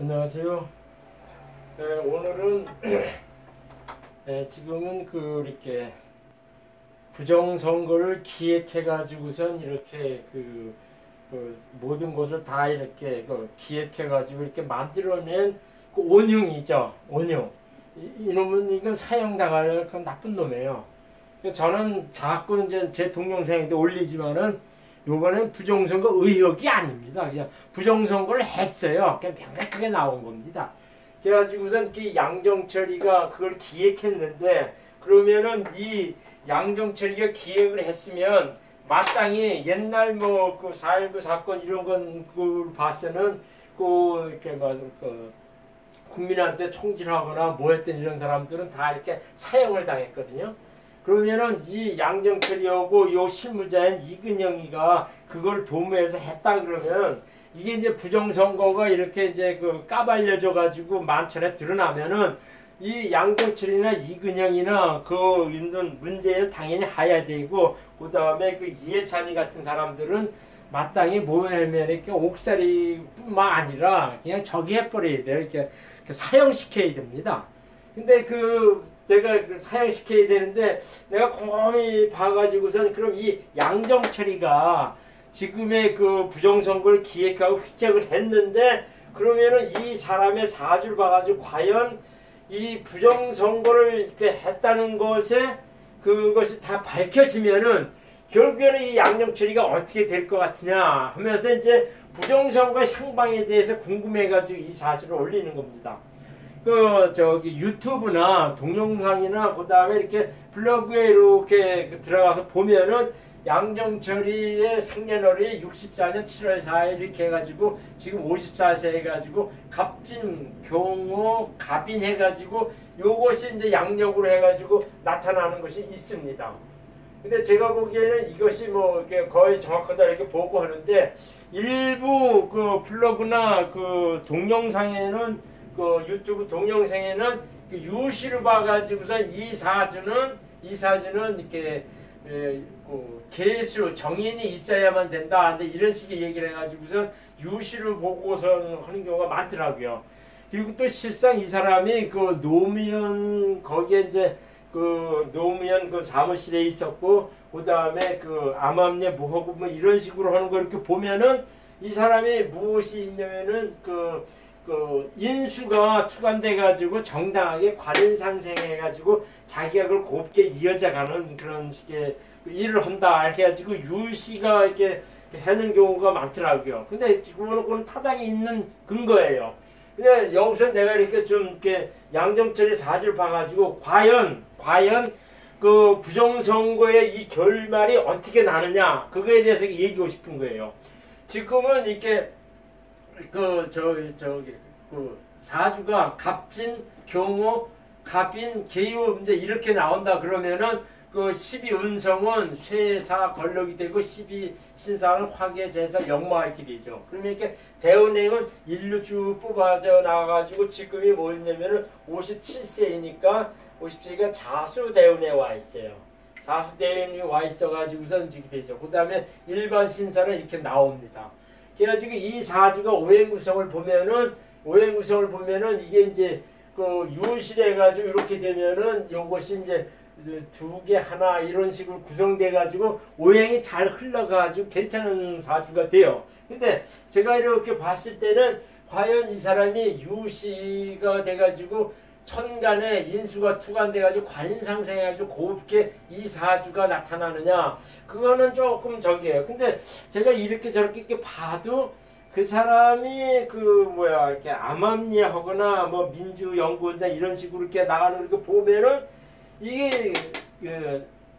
안녕하세요. 오늘은 지금은 이렇게 부정선거를 기획해 가지고선 이렇게 모든 것을 다 이렇게 기획해 가지고 이렇게 만들어낸 온흉이죠. 온흉. 이놈은 이건 사형당할 그 나쁜 놈이에요. 저는 자꾸 이제 제 동영상에도 올리지만은 요번엔 부정선거 의혹이 아닙니다. 그냥 부정선거를 했어요. 그냥 명백하게 나온 겁니다. 그래가지고선 양정철이가 그걸 기획했는데, 그러면은 이 양정철이가 기획을 했으면 마땅히 옛날 그 4.19 사건 이런 걸 봤으면 이렇게 국민한테 총질하거나 뭐 했던 이런 사람들은 다 이렇게 사형을 당했거든요. 그러면은 이 양정철이하고 요 실무자인 이근영이가 그걸 도모해서 했다 그러면 이게 이제 부정선거가 이렇게 이제 까발려져 가지고 만천에 드러나면은 이 양정철이나 이근영이나 있는 문제는 당연히 하야 되고, 그 다음에 이해찬이 같은 사람들은 마땅히 뭐냐면 이렇게 옥살이뿐만 아니라 그냥 저기 해버려야 돼요. 이렇게 사형시켜야 됩니다. 근데 내가 사형시켜야 되는데, 내가 곰곰이 봐가지고선 그럼 이 양정철이가 지금의 부정선거를 기획하고 획책을 했는데, 그러면은 이 사람의 사주를 봐가지고 과연 이 부정선거를 이렇게 했다는 그것이 다 밝혀지면은 결국에는 이 양정철이가 어떻게 될 것 같으냐 하면서 이제 부정선거 향방에 대해서 궁금해가지고 이 사주를 올리는 겁니다. 유튜브나 동영상이나 그 다음에 이렇게 블로그에 이렇게 들어가서 보면은 양정철이의 생년월일이 64년 7월 4일 이렇게 해가지고 지금 54세 해가지고 갑진, 경호, 갑인 해가지고 요것이 이제 양력으로 해가지고 나타나는 것이 있습니다. 근데 제가 보기에는 이것이 거의 정확하다 이렇게 보고 하는데, 일부 블로그나 동영상에는 유튜브 동영상에는 유시로 봐가지고선 이 사주는 이렇게 계수 정인이 있어야만 된다. 근데 이런 식의 얘기를 해가지고선 유시로 보고선 하는 경우가 많더라고요. 그리고 또 실상 이 사람이 노무현 거기에 이제 노무현 사무실에 있었고, 그 다음에 암암리 무허구 뭐 이런 식으로 하는 거 이렇게 보면은 이 사람이 무엇이 있냐면은 인수가 투관돼 가지고 정당하게 관인상생해 가지고 자기가 그걸 곱게 이어져가는 그런 식의 일을 한다 이렇게 해가지고 유시가 이렇게 하는 경우가 많더라고요. 근데 그거는 타당이 있는 근거예요. 근데 여기서 내가 이렇게 양정철의 사주를 봐가지고 과연 부정선거의 이 결말이 어떻게 나느냐 그거에 대해서 얘기하고 싶은 거예요. 지금은 이렇게 사주가 갑진, 경호, 갑인, 계유 이제 이렇게 나온다 그러면은 12운성은 쇠사 걸럭이 되고 12신상은 화계, 제사, 역마 이렇게 되죠. 그러면 이렇게 대운행은 일로 쭉 뽑아져 나와가지고 지금이 뭐였냐면은 57세이니까 50세가 자수대운에 와 있어요. 자수대운이 와 있어가지고선 이렇게 되죠. 그 다음에 일반 신사는 이렇게 나옵니다. 그래가지고 이 사주가 오행구성을 보면은 이게 이제 유실해가지고 이렇게 되면은 요것이 이제 두 개 하나 이런 식으로 구성돼 가지고 오행이 잘 흘러가지고 괜찮은 사주가 돼요. 근데 제가 이렇게 봤을 때는 과연 이 사람이 유시가 돼가지고 천간에 인수가 투간돼가지고 관인상생해가지고 곱게 이 사주가 나타나느냐 그거는 조금 저기예요. 근데 제가 이렇게 저렇게 봐도 그 사람이 이렇게 암암리 하거나 뭐 민주연구원장 이런 식으로 이렇게 나가는 거 보면은 이게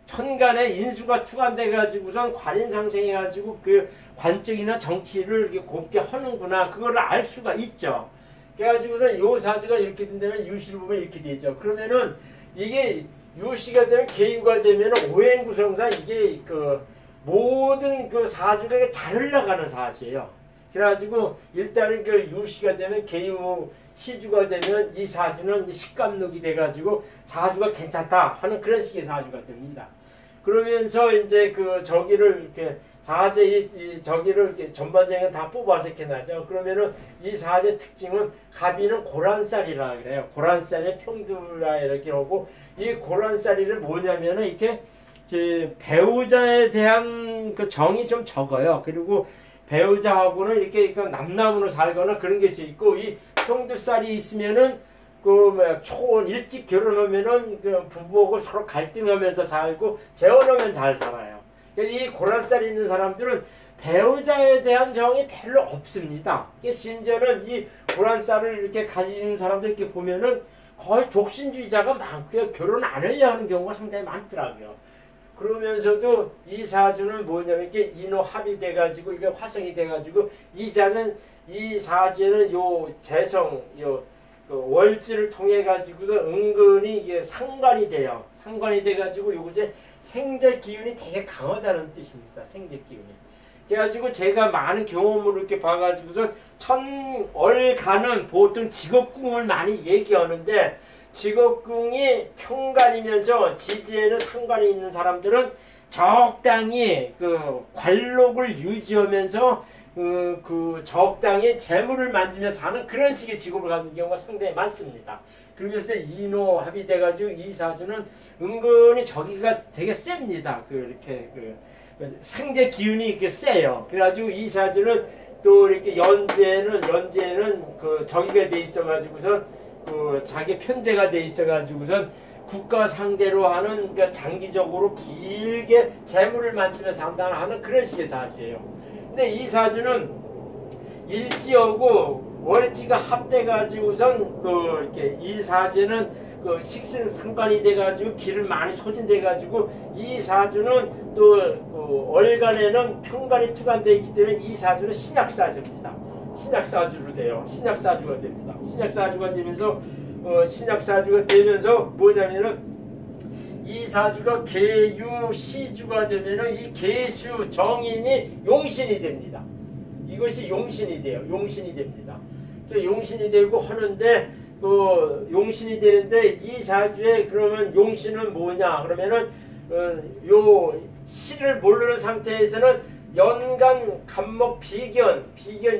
천간에 인수가 투간돼 가지고선 관인상생해 가지고 관적이나 정치를 이렇게 곱게 하는구나 그거를 알 수가 있죠. 그래가지고선 요 사주가 이렇게 된다면 유시를 보면 이렇게 되죠. 그러면은 이게 유시가 되면 계유가 되면 오행구성상 이게 모든 사주가 잘 흘러가는 사주예요. 그래가지고 일단은 유시가 되면 계유 시주가 되면 이 사주는 식감록이 돼가지고 사주가 괜찮다 하는 그런 식의 사주가 됩니다. 그러면서 이제 저기를 이렇게 사제 저기를 이렇게 전반적인 다 뽑아서 이렇게 나죠. 그러면은 이 사제 특징은 갑이는 고란쌀이라 그래요. 고란쌀의 평두라 이렇게 하고 이 고란쌀이는 뭐냐면은 이렇게 배우자에 대한 그 정이 좀 적어요. 그리고 배우자하고는 이렇게 남남으로 살거나 그런 게 있고 이 평두쌀이 있으면은 초혼 일찍 결혼하면은 부부하고 서로 갈등하면서 살고 재혼하면 잘 살아요. 이 고란쌀이 있는 사람들은 배우자에 대한 정이 별로 없습니다. 심지어는 이 고란쌀을 이렇게 가지는 사람들 이렇게 보면은 거의 독신주의자가 많고요. 결혼 안 하려 하는 경우가 상당히 많더라고요. 그러면서도 이 사주는 뭐냐면 이게 인호합이 돼가지고 이게 화성이 돼가지고 이 사주에는 요 재성, 그 월지를 통해 가지고도 은근히 이게 상관이 돼요. 상관이 돼가지고 요새 생재 기운이 되게 강하다는 뜻입니다. 생재 기운이. 그래가지고 제가 많은 경험을 이렇게 봐가지고서 천월간은 보통 직업궁을 많이 얘기하는데 직업궁이 평간이면서 지지에는 상관이 있는 사람들은 적당히 그 관록을 유지하면서 적당히 재물을 만지며 사는 그런 식의 직업을 갖는 경우가 상당히 많습니다. 그러면서 인호합이 돼가지고 이 사주는 은근히 저기가 되게 셉니다. 이렇게 생재 기운이 이렇게 세요. 그래가지고 이 사주는 또 이렇게 연재는 저기가 돼 있어가지고선 자기 편제가 돼 있어가지고선 국가 상대로 하는 장기적으로 길게 재물을 만지며 산다는 하는 그런 식의 사주예요. 근데 이 사주는 일지하고 월지가 합돼가지고선 이렇게 이 사주는 식신 상관이 돼가지고 기를 많이 소진돼가지고 이 사주는 또 월간에는 평간이 투간되어 있기 때문에 이 사주는 신약사주입니다. 신약사주로 돼요. 신약사주가 됩니다. 신약사주가 되면서 뭐냐면은 이 사주가 계유시주가 되면은 이 계수 정인이 용신이 됩니다. 이것이 용신이 돼요. 용신이 됩니다. 용신이 되고 하는데 용신이 되는데 이 사주에 그러면 용신은 뭐냐 그러면은 요 시를 모르는 상태에서는 연간 간목 비견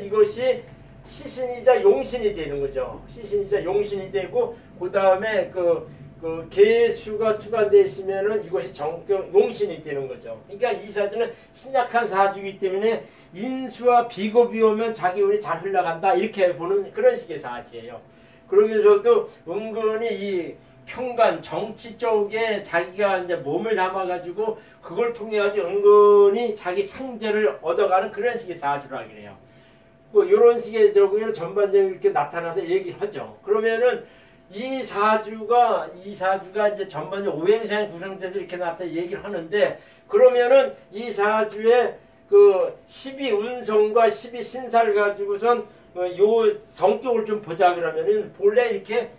이것이 시신이자 용신이 되는 거죠. 시신이자 용신이 되고 그 다음에 계수가 투간되어 있으면은 이것이 정격 용신이 되는 거죠. 그러니까 이 사주는 신약한 사주이기 때문에 인수와 비겁이 오면 자기 운이 잘 흘러간다 이렇게 보는 그런 식의 사주예요. 그러면서도 은근히 이 평간 정치 쪽에 자기가 이제 몸을 담아가지고 그걸 통해 가지고 은근히 자기 상제를 얻어가는 그런 식의 사주라 그래요. 이런 식의 적응은 전반적으로 이렇게 나타나서 얘기를 하죠. 그러면은 이 사주가 이제 전반적으로 오행상이 구성돼서 이렇게 나타나 얘기를 하는데 그러면은 이 사주의 12운성과 12신사를 가지고선 요 성격을 좀 보자 그러면은 본래 이렇게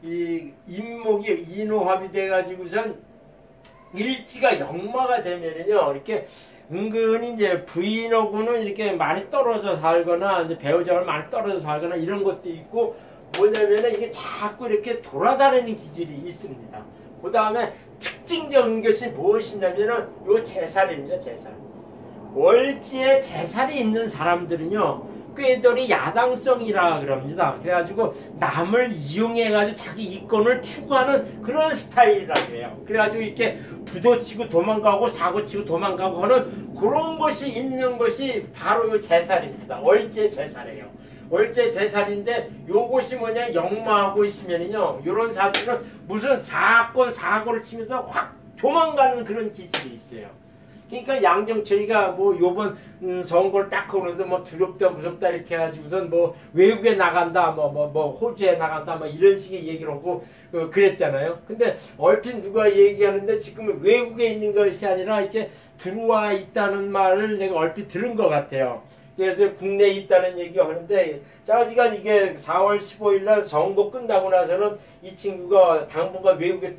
이 인목이 인호합이 돼가지고선 일지가 역마가 되면은요 이렇게 은근히 이제 부인하고는 이렇게 많이 떨어져 살거나 이제 배우자를 많이 떨어져 살거나 이런 것도 있고 뭐냐면은 이게 자꾸 이렇게 돌아다니는 기질이 있습니다. 그 다음에 특징적인 것이 무엇이냐면은 요 재살입니다. 재살. 월지에 재살이 있는 사람들은요 꾀돌이 야당성이라 그럽니다. 그래가지고 남을 이용해가지고 자기 이권을 추구하는 그런 스타일이라고 해요. 그래가지고 이렇게 부도치고 도망가고 사고치고 도망가고 하는 그런 것이 있는 것이 바로 요 재살입니다. 월지의 재살이에요. 월제 재살인데 요것이 뭐냐 역마하고 있으면은요 요런 사주는 무슨 사고를 치면서 확 도망가는 그런 기질이 있어요. 그러니까 양정철이가 요번 선거를 딱 하면서 두렵다 무섭다 이렇게 해가지고선 외국에 나간다 호주에 나간다 이런 식의 얘기를 하고 그랬잖아요. 근데 얼핏 누가 얘기하는데 지금 외국에 있는 것이 아니라 이렇게 들어와 있다는 말을 내가 얼핏 들은 것 같아요. 그래서 국내에 있다는 얘기가 하는데 자기가 이게 4월 15일 날 선거 끝나고 나서는 이 친구가 당분간 외국에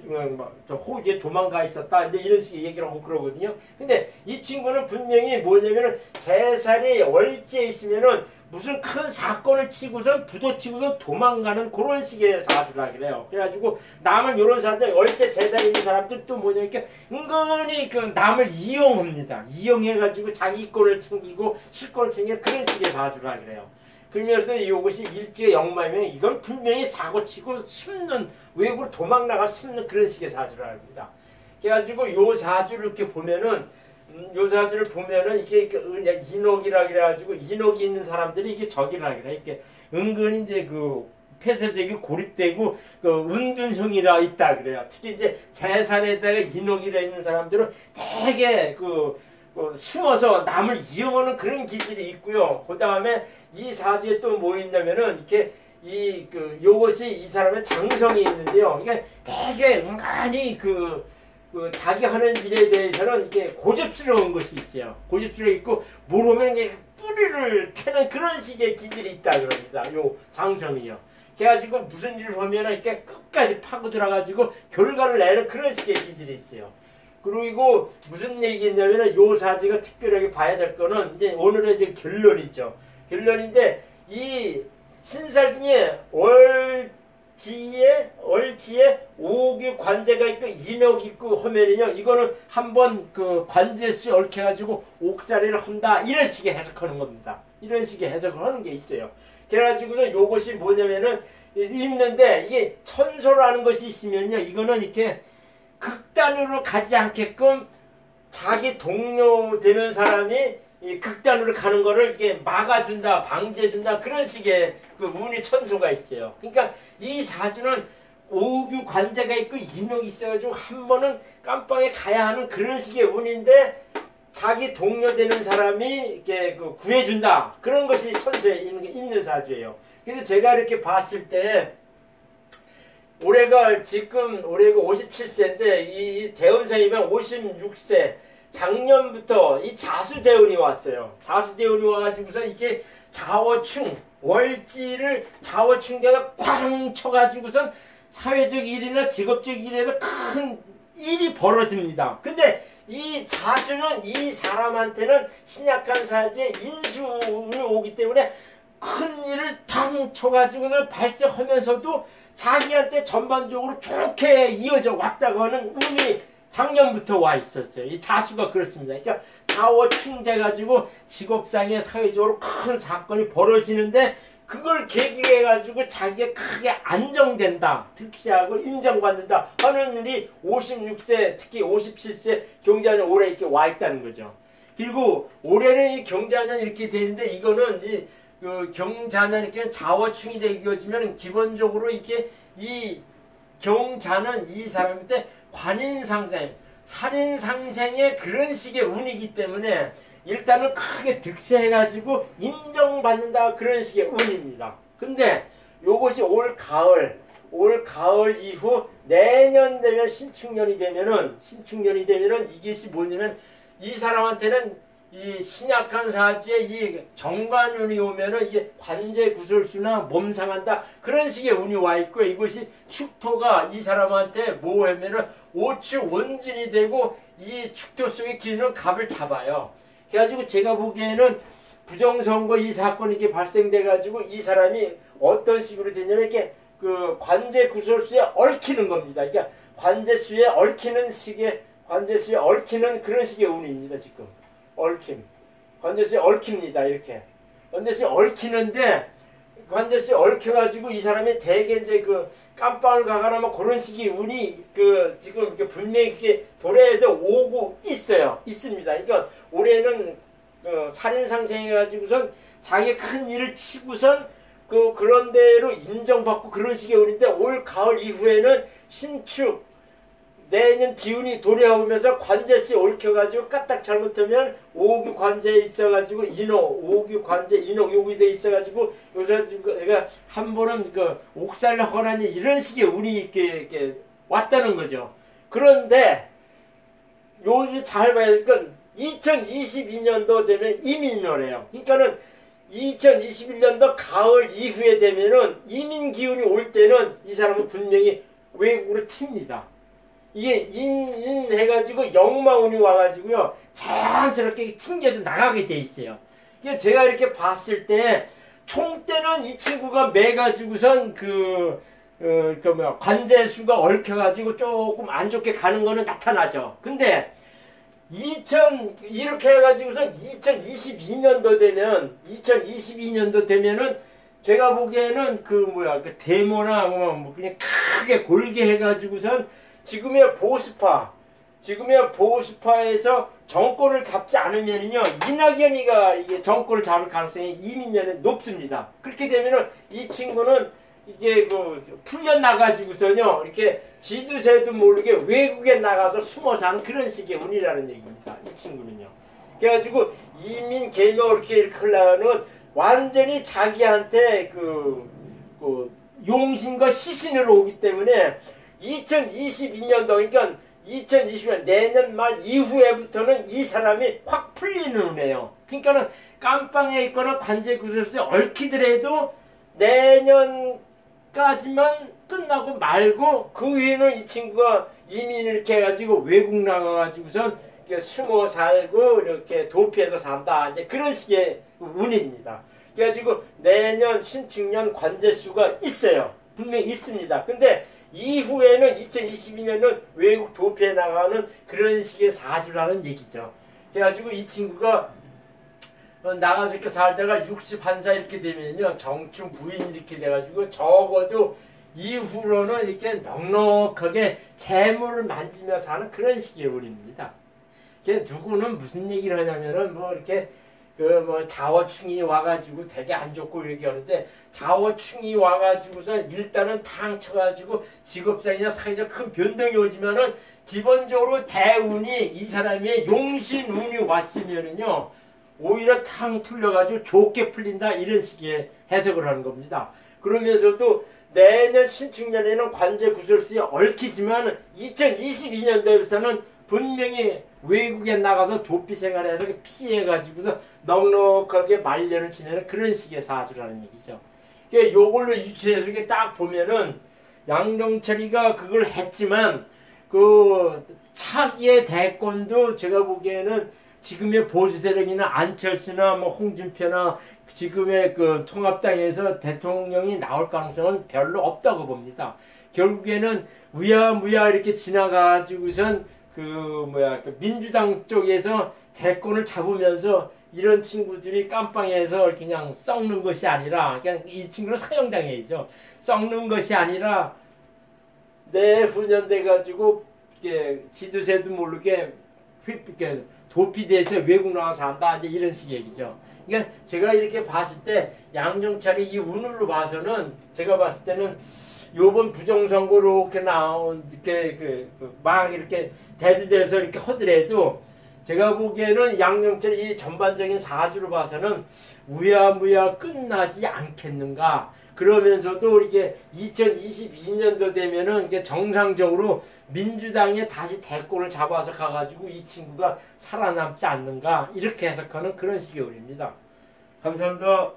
호주에 도망가 있었다 이제 이런 식의 얘기를 하고 그러거든요. 근데 이 친구는 분명히 뭐냐면은 재살이 월지에 있으면은 무슨 큰 사건을 치고선 부도치고선 도망가는 그런 식의 사주라 그래요. 그래가지고 남을 요런 사람, 얼제 재산 있는 사람들 또 뭐냐, 이렇게 은근히 그 남을 이용합니다. 이용해가지고 자기 꼴을 챙기고 실권을 챙기는 그런 식의 사주라 그래요. 그러면서 이것이 일지의 역마이면 이건 분명히 사고치고 숨는, 외국으로 도망나가 숨는 그런 식의 사주라 합니다. 그래가지고 요 사주를 이렇게 보면은 요 사주를 보면은 이게 인옥이라 그래가지고 인옥이 있는 사람들이 이게 적이라 그래. 이렇게 은근히 이제 그 폐쇄적이 고립되고 그 은둔형이라 있다 그래요. 특히 이제 재산에다가 인옥이라 있는 사람들은 되게 숨어서 남을 이용하는 그런 기질이 있고요. 그 다음에 이 사주에 또 뭐 있냐면은 이렇게 요것이 이 사람의 장성이 있는데요. 이게 되게 은근히 자기 하는 일에 대해서는 이렇게 고집스러운 것이 있어요. 고집스러워 있고, 모르면 뿌리를 캐는 그런 식의 기질이 있다 그럽니다. 요 장성이요. 그래가지고 무슨 일을 하면 이렇게 끝까지 파고 들어가지고 결과를 내는 그런 식의 기질이 있어요. 그리고 무슨 얘기냐면은 요 사주가 특별하게 봐야 될 거는 이제 오늘의 이제 결론이죠. 결론인데 이 신살 중에 얼지에 오기 관제가 있고 인옥이 있고 하면은요, 이거는 한번 그 관제수 얽혀가지고 옥자리를 한다, 이런 식의 해석하는 겁니다. 이런 식의 해석을 하는 게 있어요. 그래가지고는 요것이 뭐냐면은 있는데, 이게 천소라는 것이 있으면요, 이거는 이렇게 극단으로 가지 않게끔 자기 동료 되는 사람이 이 극단으로 가는 거를 이렇게 막아준다, 방지해준다, 그런 식의 그 운이 천소가 있어요. 그러니까 이 사주는 오규 관제가 있고 인옥이 있어가지고 한 번은 깜빵에 가야 하는 그런 식의 운인데, 자기 동료 되는 사람이 이렇게 구해준다, 그런 것이 천소에 있는 사주예요. 그래서 제가 이렇게 봤을 때 올해가 57세인데 이 대운생이면 56세, 작년부터 이 자수대운이 왔어요. 자수대운이 와가지고서 이게 자워충, 월지를 자워충대가 쾅 쳐가지고선 사회적 일이나 직업적 일에서 큰 일이 벌어집니다. 근데 이 자수는 이 사람한테는 신약한 사지에 인수운이 오기 때문에 큰 일을 탕 쳐가지고는 발생하면서도 자기한테 전반적으로 좋게 이어져 왔다고 하는 운이 작년부터 와 있었어요. 이 자수가 그렇습니다. 그러니까 자워충돼가지고 직업상에 사회적으로 큰 사건이 벌어지는데, 그걸 계기로 해가지고 자기가 크게 안정된다, 득시하고 인정받는다 하는 일이 56세, 특히 57세 경자년 올해 이렇게 와 있다는 거죠. 그리고 올해는 이 경자년 이렇게 되는데, 이거는 이 경자년 이렇게 자워충이 되어지면 기본적으로 이게 이 경자는 이 사람한테 관인상생, 살인상생의 그런 식의 운이기 때문에 일단은 크게 득세해가지고 인정받는다, 그런 식의 운입니다. 근데 요것이 올 가을 이후 내년 되면 신축년이 되면은 이것이 뭐냐면, 이 사람한테는 이 신약한 사주에 이 정관운이 오면은 이게 관제 구설수나 몸 상한다, 그런 식의 운이 와 있고, 이것이 축토가 이 사람한테 뭐 하면은 오추 원진이 되고, 이 축토 속에 기는 갑을 잡아요. 그래가지고 제가 보기에는 부정선거 이 사건이 이렇게 발생돼가지고 이 사람이 어떤 식으로 되냐면 이렇게 관제 구설수에 얽히는 겁니다. 그러니까 관제수에 얽히는 그런 식의 운입니다. 지금 얽힘, 관제수에 얽힙니다. 이렇게 관제수에 얽히는데, 관제수에 얽혀가지고 이 사람이 대개 이제 깜빵을 가거나 뭐 그런 식의 운이 지금 이렇게 분명히 이렇게 도래해서 오고 있습니다. 그러니까 올해는 살인상생해가지고선 자기 큰 일을 치고선 그런 대로 인정받고 그런 식의 운인데, 올 가을 이후에는 신축, 내년 기운이 도래오면서 관제수에 얽혀가지고 까딱 잘못하면 오규 관제에 있어가지고 오규 관제 인옥 요구이 돼 있어가지고 요새 내가 한 번은 옥살을 하거나 이런 식의 운이 이렇게 왔다는 거죠. 그런데 요즘 잘 봐야 될 건 2022년도 되면 이민년이에요. 그러니까는 2021년도 가을 이후에 되면은 이민 기운이 올 때는 이 사람은 분명히 외국으로 튑니다. 이게 해가지고 역마운이 와가지고요, 자연스럽게 튕겨져 나가게 돼 있어요. 제가 이렇게 봤을 때 총대는 이 친구가 매가지고선 관제수가 얽혀가지고 조금 안 좋게 가는 거는 나타나죠. 근데 이렇게 해가지고선 2022년도 되면은 제가 보기에는 데모나 뭐 그냥 크게 골게 해가지고선 지금의 보수파에서 정권을 잡지 않으면요, 이낙연이가 이게 정권을 잡을 가능성이 이민년에 높습니다. 그렇게 되면은 이 친구는 이게 풀려나가지고서요, 이렇게 지도새도 모르게 외국에 나가서 숨어 사는 그런 식의 운이라는 얘기입니다. 이 친구는요. 그래가지고 이민 개명 이렇게 흘러가는 완전히 자기한테 용신과 시신으로 오기 때문에 2022년도, 그러니까 2020년 내년 말 이후에부터는 이 사람이 확 풀리는 운이에요. 그러니까는 깜빵에 있거나 관제구설수에 얽히더라도 내년까지만 끝나고 말고 그 위에는 이 친구가 이민을 이렇게 해가지고 외국 나가가지고선 숨어 살고 이렇게 도피해서 산다. 이제 그런 식의 운입니다. 그래가지고 내년 신축년 관제수가 있어요. 분명히 있습니다. 근데 이후에는 2022년은 외국 도피해 나가는 그런 식의 사주라는 얘기죠. 그래가지고 이 친구가 나가서 이렇게 살다가 61살 이렇게 되면요, 정축 무인 이렇게 돼가지고 적어도 이후로는 이렇게 넉넉하게 재물을 만지며 사는 그런 식의 운입니다. 누구는 무슨 얘기를 하냐면은 이렇게 자워충이 와가지고 되게 안 좋고 얘기하는데, 자워충이 와가지고서 일단은 탕 쳐가지고 직업상이나 사회적 큰 변동이 오지만은 기본적으로 대운이 이 사람의 용신운이 왔으면은요, 오히려 탕 풀려가지고 좋게 풀린다, 이런 식의 해석을 하는 겁니다. 그러면서도 내년 신축년에는 관제구설수에 얽히지만 2022년도에서는 분명히 외국에 나가서 도피 생활해서 피해가지고서 넉넉하게 말년을 지내는 그런 식의 사주라는 얘기죠. 그러니까 요걸로 유추해서 이렇게 딱 보면은 양정철이가 그걸 했지만 차기의 대권도 제가 보기에는 지금의 보수 세력이나 안철수나 홍준표나 지금의 통합당에서 대통령이 나올 가능성은 별로 없다고 봅니다. 결국에는 우야무야 이렇게 지나가지고선 민주당 쪽에서 대권을 잡으면서 이런 친구들이 깜빵에서 그냥 썩는 것이 아니라, 그냥 이 친구는 사형당해야죠. 썩는 것이 아니라 내후년돼가지고 지도새도 모르게 도피돼서 외국 나가서 한다, 이제 이런 식의 얘기죠. 그러니까 제가 이렇게 봤을 때 양정철이 이 운으로 봐서는, 제가 봤을 때는 요번 부정선거로 이렇게 나온 막 이렇게 대두돼서 이렇게 하더라도 제가 보기에는 양정철 이 전반적인 사주로 봐서는 우야무야 끝나지 않겠는가. 그러면서도 이게 2022년도 되면은 이게 정상적으로 민주당에 다시 대권을 잡아서 가가지고 이 친구가 살아남지 않는가, 이렇게 해석하는 그런 식의 운입니다. 감사합니다.